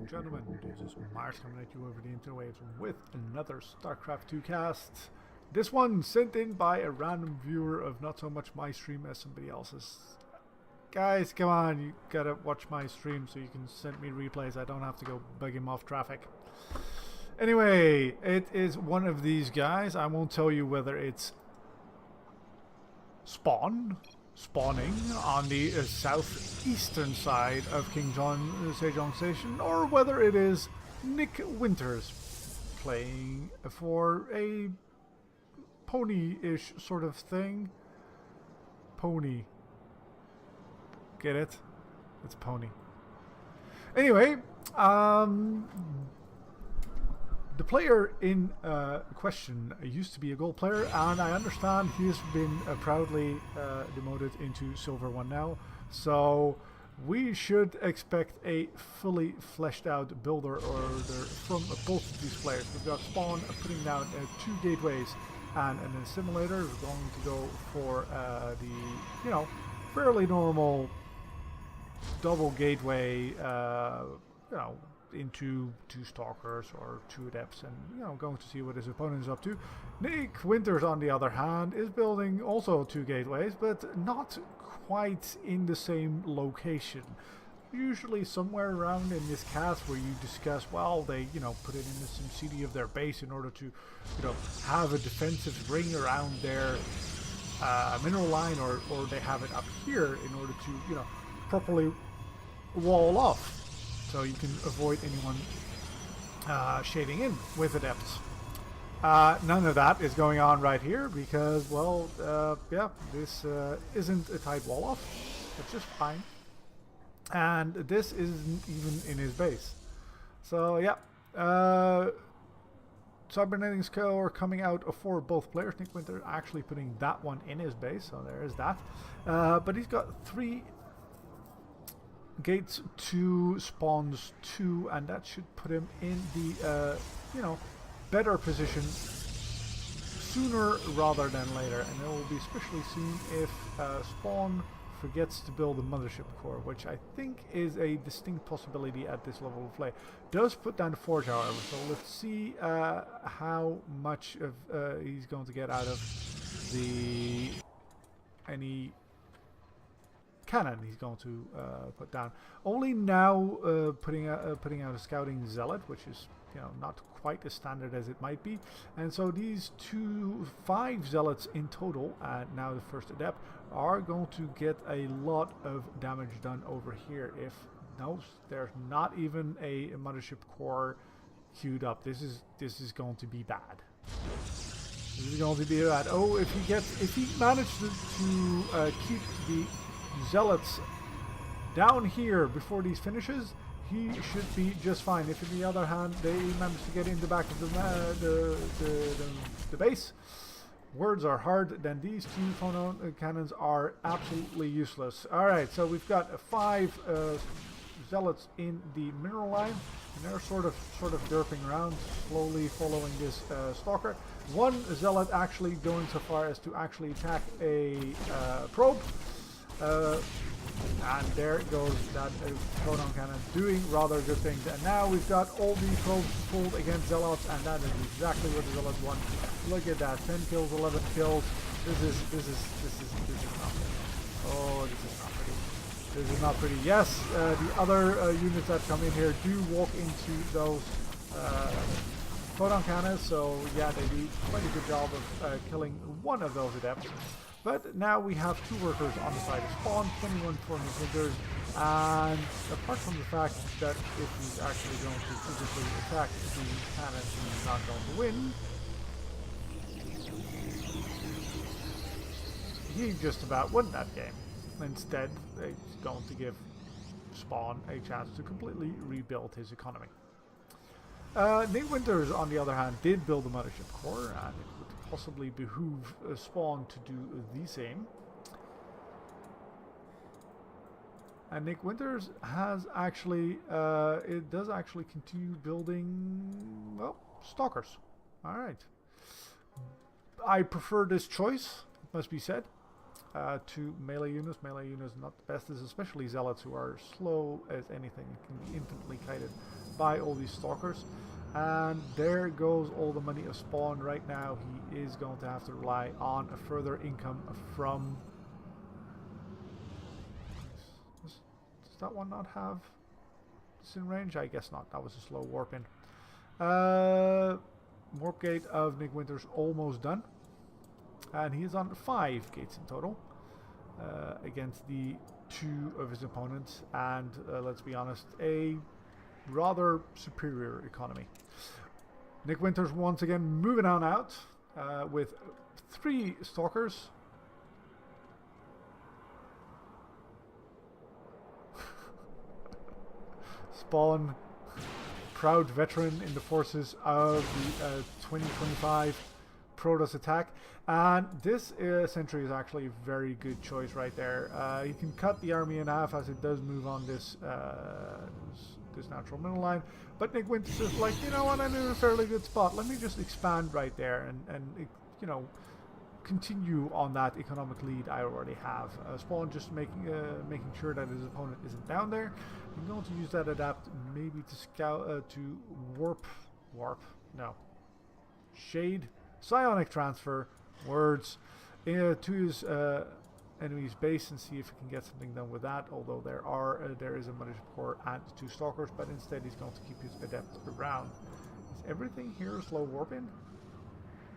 and gentlemen, this is Mars coming at you over the interwaves with another StarCraft 2 cast. This one sent in by a random viewer of not so much my stream as somebody else's. Guys, come on, you gotta watch my stream so you can send me replays. I don't have to go bug him off traffic. Anyway, it is one of these guys. I won't tell you whether it's spawning on the southeastern side of King John Sejong Station, or whether it is NickWinters playing for a pony-ish sort of thing. Pony. Get it? It's pony. Anyway, the player in question used to be a gold player, and I understand he's been proudly demoted into silver one now. So we should expect a fully fleshed out builder order from both of these players. We've got SpawN putting down 2 gateways and an assimilator. We're going to go for the fairly normal double gateway, into 2 stalkers or 2 adepts, and going to see what his opponent is up to. NickWinters, on the other hand, is building also 2 gateways, but not quite in the same location. Usually somewhere around in this cast where you discuss, well, they put it in the SimCity of their base in order to have a defensive ring around their mineral line, or they have it up here in order to properly wall off, so you can avoid anyone shading in with adepts. None of that is going on right here because, well, this isn't a tight wall off. It's just fine. And this isn't even in his base. So, yeah. Cybernetic Score coming out for both players. NickWinters actually putting that one in his base, so there is that. But he's got 3 gates 2, spawns 2, and that should put him in the better position sooner rather than later. And it will be especially soon if SpawN forgets to build a mothership core, which I think is a distinct possibility at this level of play. Does put down the forge, however, so let's see how much of he's going to get out of any cannon he's going to put down. Only now putting out a scouting zealot, which is not quite as standard as it might be. And so these 5 zealots in total, and now the first adept, are going to get a lot of damage done over here. If there's not even a mothership core queued up, this is going to be bad. This is going to be bad. Oh, if he managed to keep the zealots down here before these finishes, he should be just fine. If on the other hand they manage to get in the back of the base, words are hard, then these 2 phonon cannons are absolutely useless. Alright, so we've got 5 zealots in the mineral line, and they're sort of derping around, slowly following this stalker. 1 zealot actually going so far as to actually attack a probe. And there goes that photon cannon doing rather good things. And now we've got all the probes pulled against zealots, and that is exactly what the zealots want. Look at that, 10 kills, 11 kills. This is not pretty. Oh, this is not pretty. This is not pretty. Yes, the other units that come in here do walk into those photon cannons, so yeah, they do quite a good job of killing one of those adepts. But now we have 2 workers on the side of SpawN, 21 for NickWinters, and apart from the fact that if he's actually going to physically attack the cannon, he's not going to win, he just about won that game. Instead, he's going to give SpawN a chance to completely rebuild his economy. NickWinters, on the other hand, did build a mothership core, and it would possibly behoove SpawN to do the same. And NickWinters has actually, it does actually continue building, well, stalkers. Alright. I prefer this choice, it must be said. two melee units. Melee units not the best. This is especially zealots who are slow as anything. It can be infinitely kited by all these stalkers. And there goes all the money of SpawN. Right now he is going to have to rely on a further income from... Does that one not have this in range? I guess not. That was a slow warp in. Warp gate of NickWinters almost done. And he is on 5 gates in total against the 2 of his opponents. And let's be honest, a rather superior economy. NickWinters once again moving on out with 3 stalkers. SpawN, proud veteran in the forces of the 2025 Protoss attack, and this sentry is actually a very good choice right there. You can cut the army in half as it does move on this this natural middle line, but NickWinters is like, you know what, I'm in a fairly good spot. Let me just expand right there and you know, continue on that economic lead I already have. SpawN just making sure that his opponent isn't down there. I'm going to use that adapt maybe to scout to shade psionic transfer words to his enemy's base and see if he can get something done with that. Although there is a mothership core and 2 stalkers, but instead he's going to keep his adept around. Is everything here slow warp in?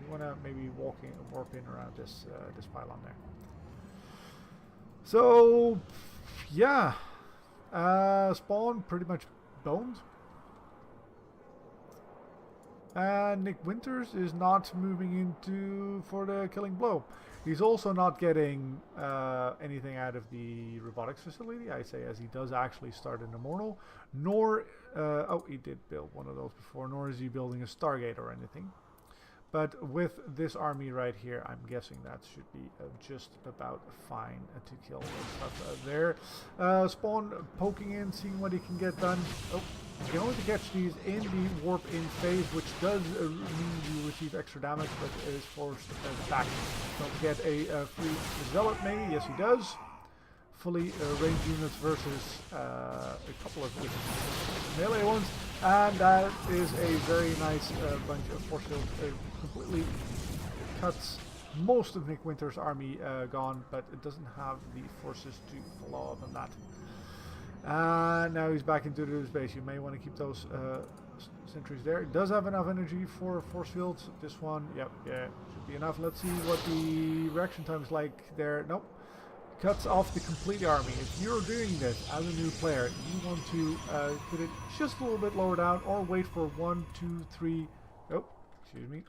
You want to maybe warp in around this this pylon there. So yeah, SpawN pretty much boned. And NickWinters is not moving into for the killing blow. He's also not getting anything out of the robotics facility, I say, as he does actually start an immortal. Nor, oh, he did build one of those before. Nor is he building a Stargate or anything. But with this army right here, I'm guessing that should be just about fine to kill stuff there. SpawN poking in, seeing what he can get done. Oh, he's going to catch these in the warp in phase, which does mean you receive extra damage, but is forced back. Don't get a free zealot maybe. Yes, he does. Fully ranged units versus a couple of melee ones, and that is a very nice bunch of force field. Completely cuts most of NickWinters' army gone, but it doesn't have the forces to follow up on that. And now he's back into his base. You may want to keep those sentries there. It does have enough energy for force fields. This one, yep, yeah, should be enough. Let's see what the reaction time is like there. Nope. Cuts off the complete army. If you're doing this as a new player, you want to put it just a little bit lower down, or wait for 1, 2, 3, oh, excuse me,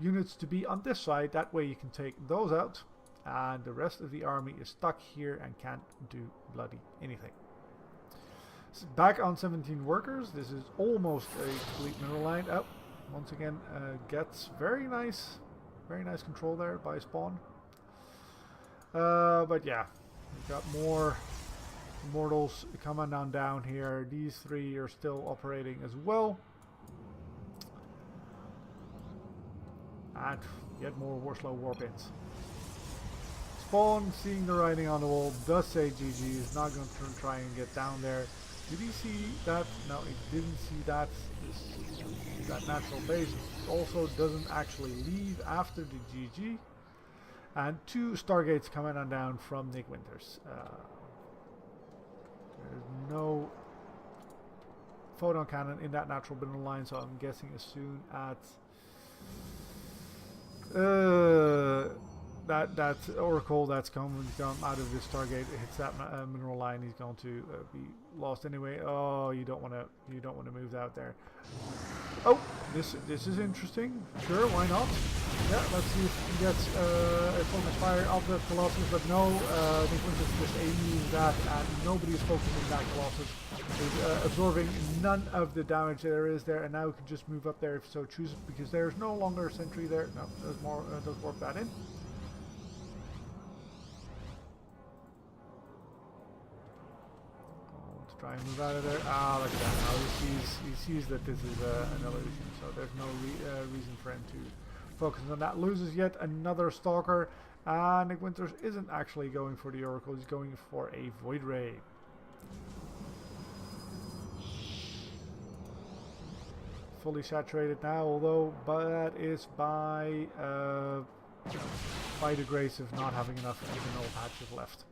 units to be on this side. That way you can take those out, and the rest of the army is stuck here and can't do bloody anything. So back on 17 workers. This is almost a complete mineral line. Oh, once again gets very nice control there by SpawN. But yeah, we've got more mortals coming on down here. These 3 are still operating as well. And yet more slow warp-ins. SpawN, seeing the writing on the wall, does say GG, is not going to try and get down there. Did he see that? No, he didn't see that. That natural base also doesn't actually leave after the GG. And 2 Stargates coming on down from NickWinters. There's no photon cannon in that natural middle line, so I'm guessing as soon as that oracle that's come out of this Stargate hits that mineral line, he's going to be lost anyway. Oh, you don't want to move out there. Oh, this is interesting. Sure, why not? Yeah, let's see if he gets a focus fire of the Colossus, but no, NickWinters just aiming that, and nobody is focusing that Colossus. He's absorbing none of the damage there is there, and now we can just move up there if so chooses, because there's no longer a sentry there. No, there's more. Does warp that in. Try and move out of there. Ah, look at that. Now he sees that this is an illusion, so there's no reason for him to focus on that. Loses yet another stalker, NickWinters isn't actually going for the Oracle, he's going for a Void Ray. Fully saturated now, although that is by the grace of not having enough even old patches left.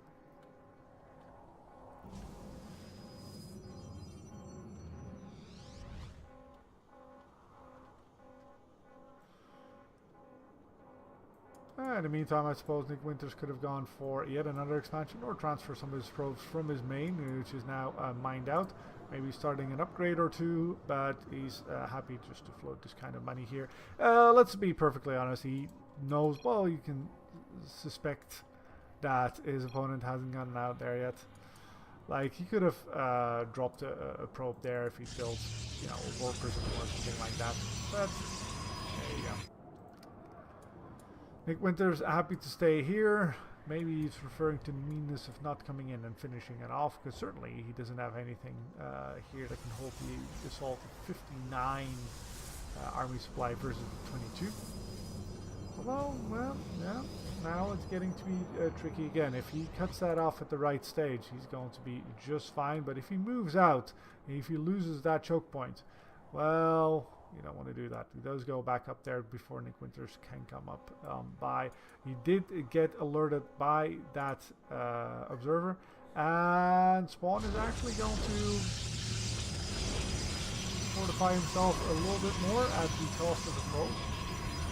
In the meantime, I suppose NickWinters could have gone for yet another expansion or transfer some of his probes from his main, which is now mined out. Maybe starting an upgrade or two, but he's happy just to float this kind of money here. Let's be perfectly honest, he knows, well, you can suspect that his opponent hasn't gotten out there yet. Like, he could have dropped a probe there if he built, you know, a war prism or something like that, but there you go. NickWinters happy to stay here. Maybe he's referring to the meanness of not coming in and finishing it off, because certainly he doesn't have anything here that can hold the assault of 59 army supply versus 22. Although, well, yeah, now it's getting to be tricky again. If he cuts that off at the right stage, he's going to be just fine. But if he moves out, if he loses that choke point, well, you don't want to do that. He does go back up there before NickWinters can come up by. He did get alerted by that observer, and SpawN is actually going to fortify himself a little bit more at the cost of a probe.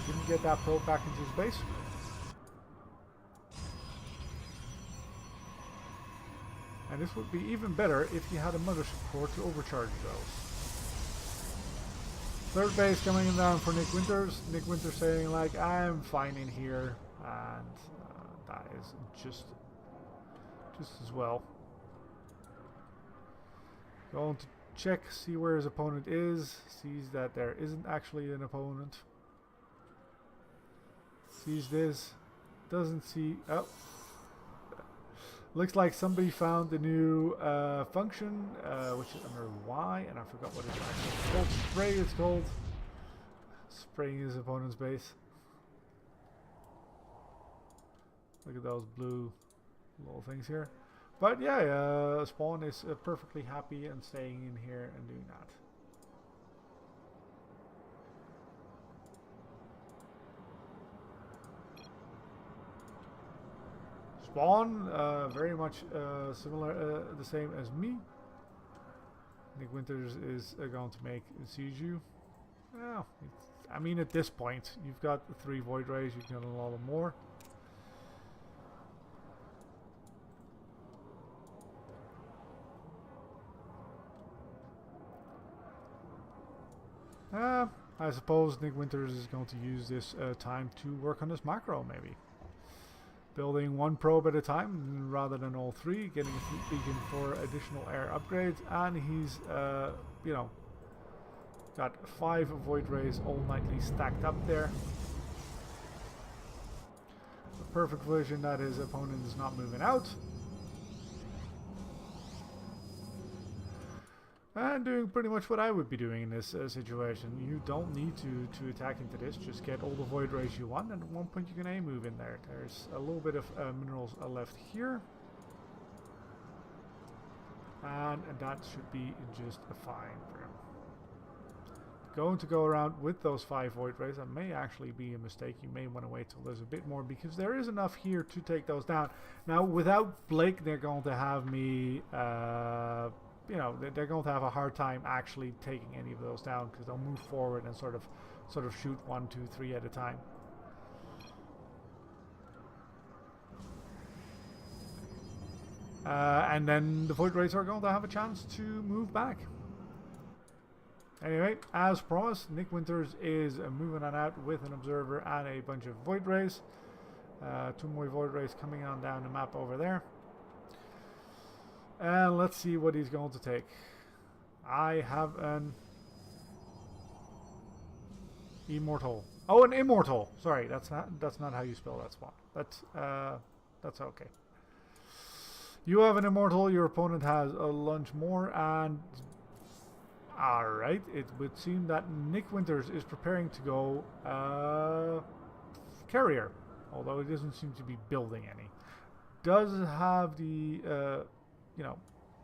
Didn't get that probe back into his base. And this would be even better if he had a mothership core to overcharge those. Third base coming down for NickWinters. NickWinters saying like, I'm fine in here, and that is just as well. Going to check, see where his opponent is. Sees that there isn't actually an opponent. Sees this, doesn't see. Oh, looks like somebody found the new function, which is under Y, and I forgot what it's actually called. Spray it's called. Spraying his opponent's base. Look at those blue little things here. But yeah, SpawN is perfectly happy and staying in here and doing that. SpawN, very much similar, the same as me. NickWinters is going to make Sejong. Well, I mean, at this point, you've got 3 Void Rays, you can allow them more. I suppose NickWinters is going to use this time to work on this macro, maybe. Building 1 probe at a time rather than all 3, getting a fleet beacon for additional air upgrades, and he's, you know, got 5 Void Rays all nightly stacked up there. The perfect version that his opponent is not moving out. And doing pretty much what I would be doing in this situation. You don't need to attack into this, just get all the Void Rays you want, and at one point you can move in there. There's a little bit of minerals left here. And that should be just fine for him. Going to go around with those 5 Void Rays. That may actually be a mistake. You may want to wait till there's a bit more, because there is enough here to take those down. Now, without Blake, they're going to have me... you know, they're going to have a hard time actually taking any of those down, because they'll move forward and sort of shoot 1, 2, 3 at a time. And then the Void Rays are going to have a chance to move back. Anyway, as promised, NickWinters is moving on out with an observer and a bunch of Void Rays. 2 more Void Rays coming on down the map over there. And let's see what he's going to take. I have an Immortal. Oh, an Immortal. Sorry, that's not how you spell that SpawN. That's okay. You have an Immortal. Your opponent has a lunch more, and all right. It would seem that NickWinters is preparing to go carrier although it doesn't seem to be building any. Does have the you know,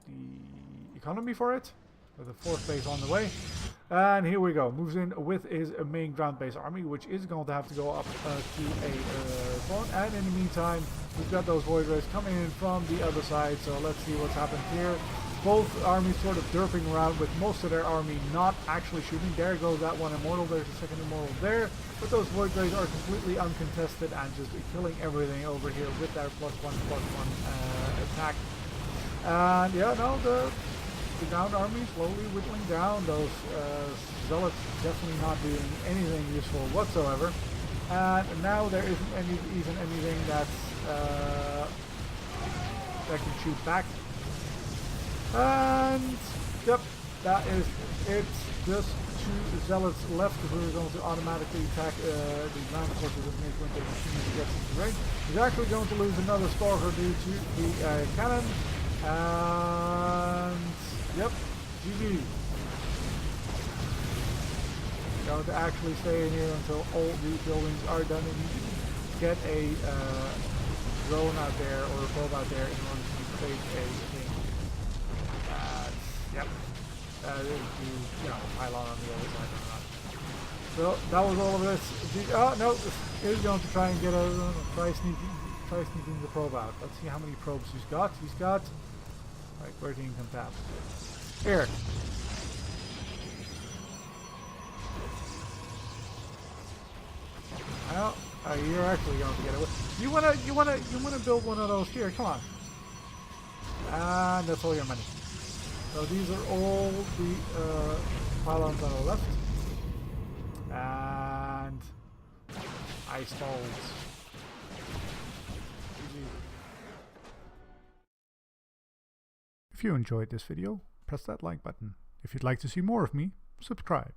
the economy for it, with a 4th base on the way. And here we go, moves in with his main ground-based army, which is going to have to go up to a spawn. And in the meantime, we've got those Void Rays coming in from the other side, so let's see what's happened here. Both armies sort of derping around with most of their army not actually shooting. There goes that one Immortal, there's a second Immortal there. But those Void Rays are completely uncontested and just killing everything over here with their +1/+1 attack. And yeah, no, the ground army slowly whittling down. Those zealots definitely not doing anything useful whatsoever. And now there isn't even anything that's that can shoot back. And yep, that is it. Just 2 zealots left who are going to automatically attack the ground forces of NickWinters as soon as he gets into range. He's actually going to lose another Stalker due to the cannon. And yep, GG. Going to actually stay in here until all the buildings are done, and you get a drone out there or a probe out there in order to create a thing. Yep. You know, pylon on the other side or not. So that was all of this. Oh no, he's going to try and get a try sneaking the probe out. Let's see how many probes he's got. He's got like 13 tab. Here. Well, you're actually going to get it. You wanna build one of those here? Come on. And that's all your money. So these are all the pylons that are left. And ice balls. If you enjoyed this video, press that like button. If you'd like to see more of me, subscribe.